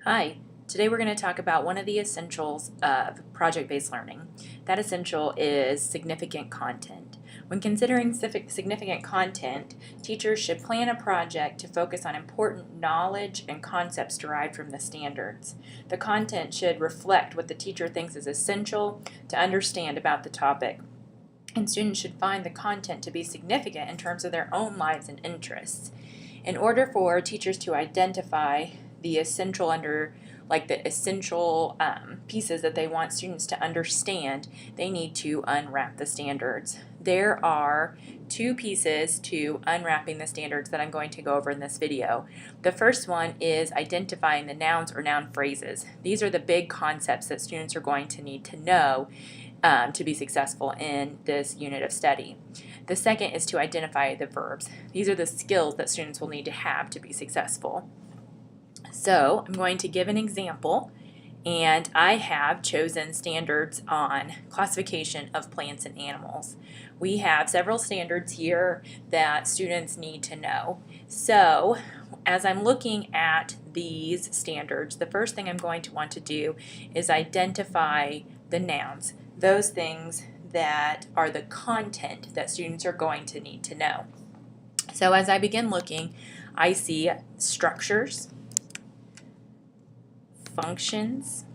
Hi, today we're going to talk about one of the essentials of project-based learning. That essential is significant content. When considering significant content, teachers should plan a project to focus on important knowledge and concepts derived from the standards. The content should reflect what the teacher thinks is essential to understand about the topic, and students should find the content to be significant in terms of their own lives and interests. In order for teachers to identify the essential pieces that they want students to understand, they need to unwrap the standards. There are two pieces to unwrapping the standards that I'm going to go over in this video. The first one is identifying the nouns or noun phrases. These are the big concepts that students are going to need to know to be successful in this unit of study. The second is to identify the verbs. These are the skills that students will need to have to be successful. So I'm going to give an example, and I have chosen standards on classification of plants and animals. We have several standards here that students need to know. So as I'm looking at these standards, the first thing I'm going to want to do is identify the nouns, those things that are the content that students are going to need to know. So as I begin looking, I see structures, functions,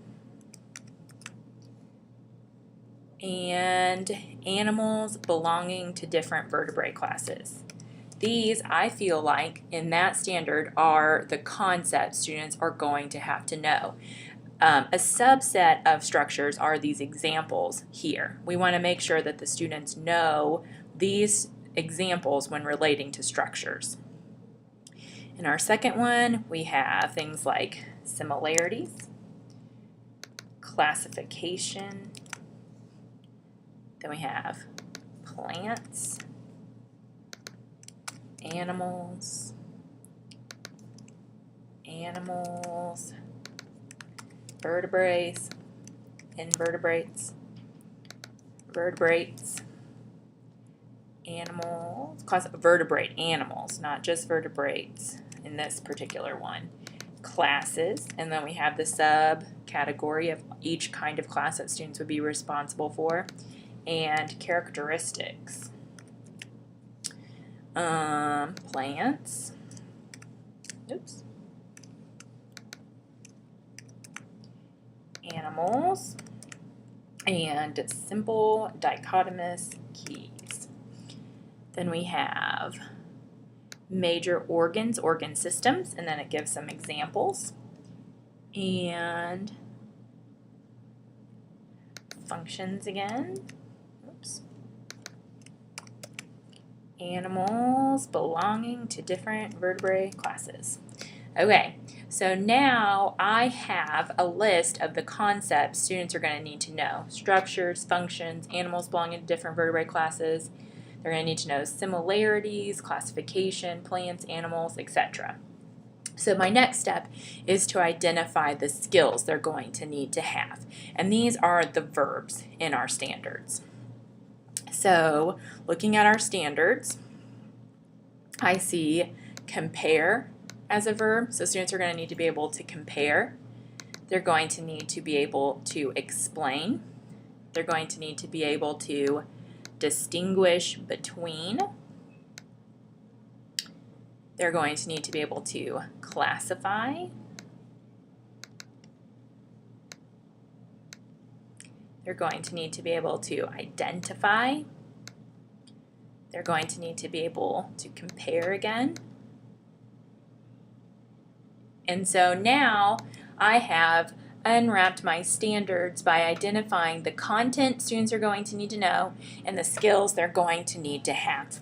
and animals belonging to different vertebrate classes. These, I feel like, in that standard are the concepts students are going to have to know. A subset of structures are these examples here. We want to make sure that the students know these examples when relating to structures. In our second one, we have things like similarities, classification, then we have plants, animals, vertebrates, invertebrates, vertebrates, animals, vertebrate animals, not just vertebrates in this particular one. Classes, and then we have the subcategory of each kind of class that students would be responsible for, and characteristics. Plants, animals, and simple dichotomous keys. Then we have major organs, organ systems, and then it gives some examples, and functions again, animals belonging to different vertebrate classes. Okay, so now I have a list of the concepts students are going to need to know. Structures, functions, animals belonging to different vertebrate classes. They're going to need to know similarities, classification, plants, animals, etc. So my next step is to identify the skills they're going to need to have. And these are the verbs in our standards. So looking at our standards, I see compare as a verb. So students are going to need to be able to compare. They're going to need to be able to explain. They're going to need to be able to distinguish between. They're going to need to be able to classify. They're going to need to be able to identify. They're going to need to be able to compare again. And so now I have unwrapped my standards by identifying the content students are going to need to know and the skills they're going to need to have.